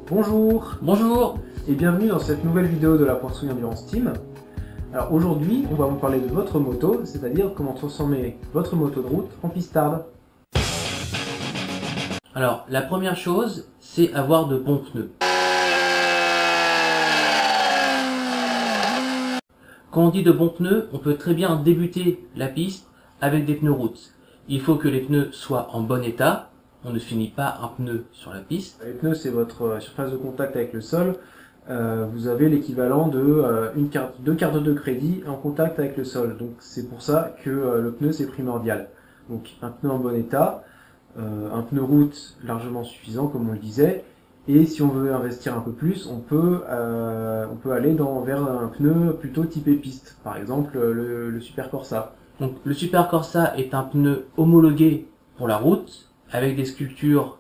Bonjour et bienvenue dans cette nouvelle vidéo de la Porsche Endurance Team. Alors aujourd'hui, on va vous parler de votre moto, c'est-à-dire comment transformer votre moto de route en pistarde. Alors, la première chose, c'est avoir de bons pneus. Quand on dit de bons pneus, on peut très bien débuter la piste avec des pneus route. Il faut que les pneus soient en bon état. On ne finit pas un pneu sur la piste. Les pneus, c'est votre surface de contact avec le sol. Vous avez l'équivalent de deux cartes de crédit en contact avec le sol. Donc c'est pour ça que le pneu, c'est primordial. Donc un pneu en bon état, un pneu route largement suffisant, comme on le disait. Et si on veut investir un peu plus, on peut aller vers un pneu plutôt typé piste. Par exemple, le Super Corsa. Donc, le Super Corsa est un pneu homologué pour la route, avec des sculptures,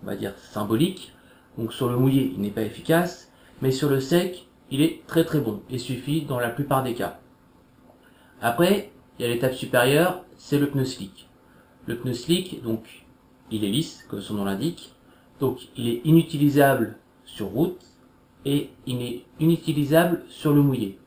on va dire, symboliques. Donc sur le mouillé, il n'est pas efficace, mais sur le sec, il est très très bon et suffit dans la plupart des cas. Après, il y a l'étape supérieure, c'est le pneu slick. Le pneu slick, donc, il est lisse, comme son nom l'indique. Donc, il est inutilisable sur route et il est inutilisable sur le mouillé.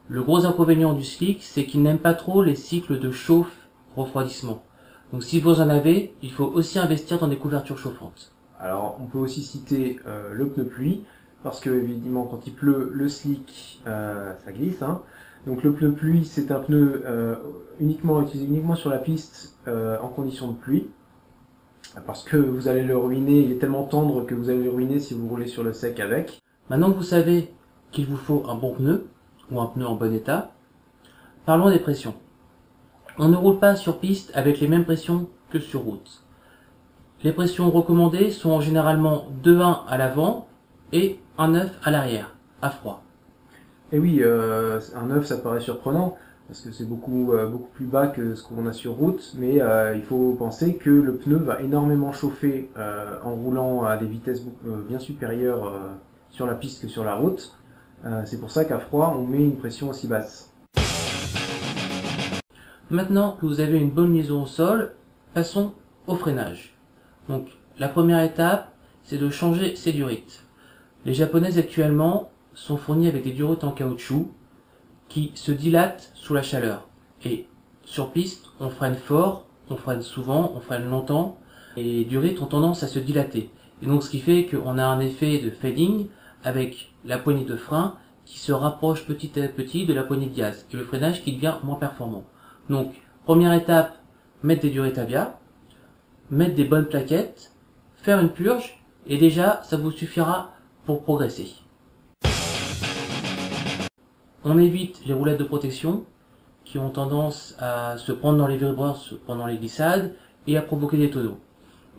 Le gros inconvénient du slick, c'est qu'il n'aime pas trop les cycles de chauffe-refroidissement. Donc, si vous en avez, il faut aussi investir dans des couvertures chauffantes. Alors, on peut aussi citer le pneu pluie, parce que évidemment, quand il pleut, le slick, ça glisse. Hein. Donc, le pneu pluie, c'est un pneu utilisé uniquement sur la piste en conditions de pluie. Parce que vous allez le ruiner, il est tellement tendre que vous allez le ruiner si vous roulez sur le sec avec. Maintenant que vous savez qu'il vous faut un bon pneu, ou un pneu en bon état, parlons des pressions. On ne roule pas sur piste avec les mêmes pressions que sur route. Les pressions recommandées sont généralement 2,1 à l'avant et 1,9 à l'arrière, à froid. Et oui, 1,9 ça paraît surprenant, parce que c'est beaucoup plus bas que ce qu'on a sur route, mais il faut penser que le pneu va énormément chauffer en roulant à des vitesses bien supérieures sur la piste que sur la route. C'est pour ça qu'à froid, on met une pression aussi basse. Maintenant que vous avez une bonne liaison au sol, passons au freinage. Donc, la première étape, c'est de changer ses durites. Les japonaises actuellement sont fournies avec des durites en caoutchouc qui se dilatent sous la chaleur. Et sur piste, on freine fort, on freine souvent, on freine longtemps, et les durites ont tendance à se dilater. Et donc ce qui fait qu'on a un effet de fading avec la poignée de frein qui se rapproche petit à petit de la poignée de gaz, et le freinage qui devient moins performant. Donc, première étape, mettre des durites Avia, mettre des bonnes plaquettes, faire une purge, et déjà, ça vous suffira pour progresser. On évite les roulettes de protection qui ont tendance à se prendre dans les vibreurs pendant les glissades et à provoquer des tonneaux.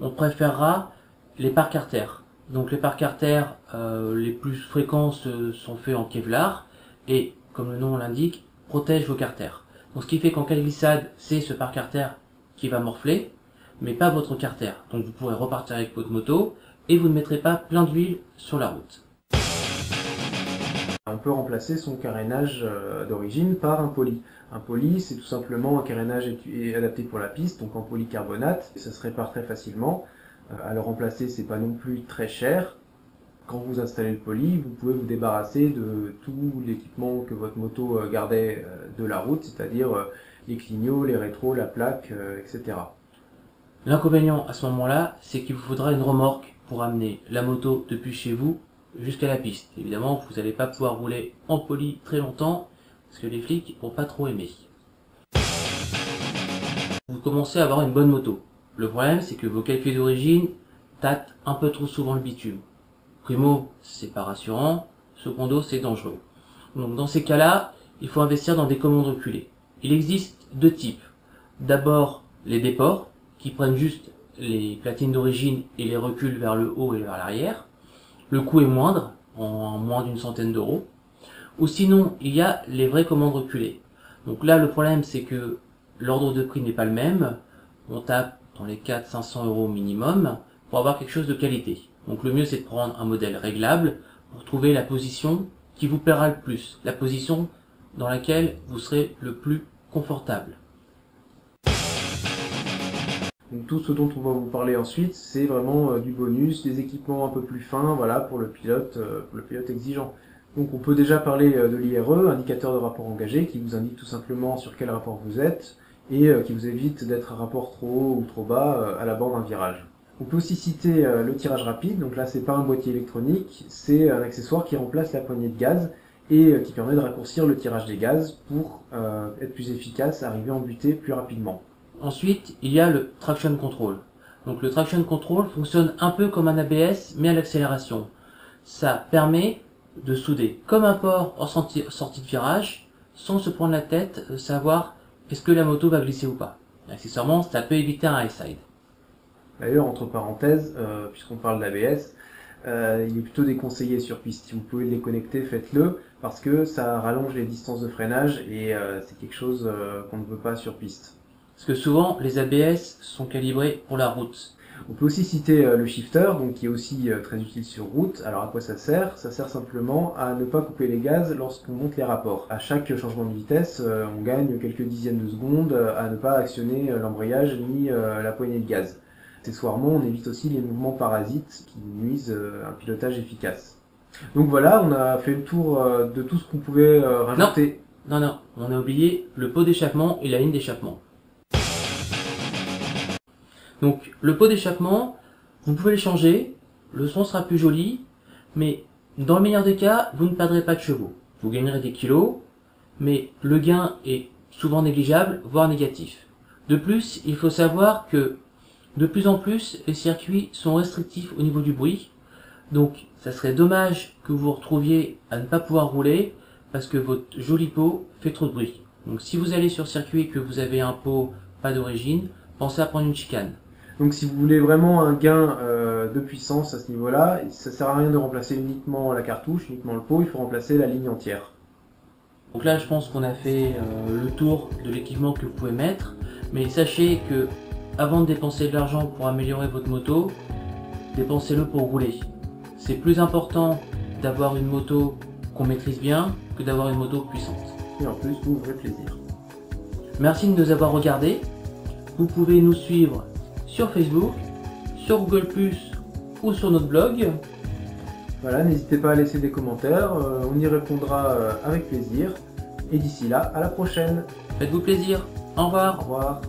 On préférera les parcs artères. Donc les parcs artères les plus fréquents sont faits en Kevlar et, comme le nom l'indique, protègent vos carters. Donc ce qui fait qu'en cas de glissade, c'est ce parc artère qui va morfler, mais pas votre carter. Donc vous pourrez repartir avec votre moto et vous ne mettrez pas plein d'huile sur la route. On peut remplacer son carénage d'origine par un poly. Un poly, c'est tout simplement un carénage adapté pour la piste, donc en polycarbonate, et ça se répare très facilement. À le remplacer, c'est pas non plus très cher. Quand vous installez le poly, vous pouvez vous débarrasser de tout l'équipement que votre moto gardait de la route, c'est-à-dire les clignots, les rétros, la plaque, etc. L'inconvénient à ce moment-là, c'est qu'il vous faudra une remorque pour amener la moto depuis chez vous jusqu'à la piste. Évidemment, vous n'allez pas pouvoir rouler en poly très longtemps, parce que les flics vont pas trop aimer. Vous commencez à avoir une bonne moto. Le problème, c'est que vos calculs d'origine tâtent un peu trop souvent le bitume. Primo, c'est pas rassurant. Secondo, c'est dangereux. Donc dans ces cas-là, il faut investir dans des commandes reculées. Il existe deux types. D'abord, les déports, qui prennent juste les platines d'origine et les reculent vers le haut et vers l'arrière. Le coût est moindre, en moins d'une centaine d'euros. Ou sinon, il y a les vraies commandes reculées. Donc là, le problème, c'est que l'ordre de prix n'est pas le même. On tape dans les 400-500 euros minimum pour avoir quelque chose de qualité. Donc le mieux, c'est de prendre un modèle réglable pour trouver la position qui vous plaira le plus, la position dans laquelle vous serez le plus confortable. Donc tout ce dont on va vous parler ensuite, c'est vraiment du bonus, des équipements un peu plus fins, voilà, pour le pilote exigeant. Donc on peut déjà parler de l'IRE, indicateur de rapport engagé, qui vous indique tout simplement sur quel rapport vous êtes, et qui vous évite d'être à rapport trop haut ou trop bas à la bord d'un virage. On peut aussi citer le tirage rapide, donc là c'est pas un boîtier électronique, c'est un accessoire qui remplace la poignée de gaz, et qui permet de raccourcir le tirage des gaz pour être plus efficace, arriver en butée plus rapidement. Ensuite, il y a le traction control. Donc le traction control fonctionne un peu comme un ABS, mais à l'accélération. Ça permet de souder comme un port en sortie de virage, sans se prendre la tête, savoir est-ce que la moto va glisser ou pas. Accessoirement, ça peut éviter un high side. D'ailleurs, entre parenthèses, puisqu'on parle d'ABS, il est plutôt déconseillé sur piste. Si vous pouvez le déconnecter, faites-le, parce que ça rallonge les distances de freinage et c'est quelque chose qu'on ne veut pas sur piste. Parce que souvent, les ABS sont calibrés pour la route. On peut aussi citer le shifter, donc qui est aussi très utile sur route. Alors à quoi ça sert? Ça sert simplement à ne pas couper les gaz lorsqu'on monte les rapports. À chaque changement de vitesse, on gagne quelques dizaines de secondes à ne pas actionner l'embrayage ni la poignée de gaz. Accessoirement, on évite aussi les mouvements parasites qui nuisent à un pilotage efficace. Donc voilà, on a fait le tour de tout ce qu'on pouvait rajouter. Non, on a oublié le pot d'échappement et la ligne d'échappement. Donc le pot d'échappement, vous pouvez le changer, le son sera plus joli, mais dans le meilleur des cas, vous ne perdrez pas de chevaux. Vous gagnerez des kilos, mais le gain est souvent négligeable, voire négatif. De plus, il faut savoir que de plus en plus, les circuits sont restrictifs au niveau du bruit, donc ça serait dommage que vous vous retrouviez à ne pas pouvoir rouler parce que votre joli pot fait trop de bruit. Donc si vous allez sur circuit et que vous avez un pot pas d'origine, pensez à prendre une chicane. Donc si vous voulez vraiment un gain de puissance à ce niveau-là, ça sert à rien de remplacer uniquement la cartouche, uniquement le pot, il faut remplacer la ligne entière. Donc là je pense qu'on a fait le tour de l'équipement que vous pouvez mettre, mais sachez que avant de dépenser de l'argent pour améliorer votre moto, dépensez-le pour rouler. C'est plus important d'avoir une moto qu'on maîtrise bien que d'avoir une moto puissante. Et en plus, vous aurez plaisir. Merci de nous avoir regardés. Vous pouvez nous suivre sur Facebook, sur Google+, ou sur notre blog. Voilà, n'hésitez pas à laisser des commentaires, on y répondra avec plaisir. Et d'ici là, à la prochaine. Faites-vous plaisir. Au revoir. Au revoir.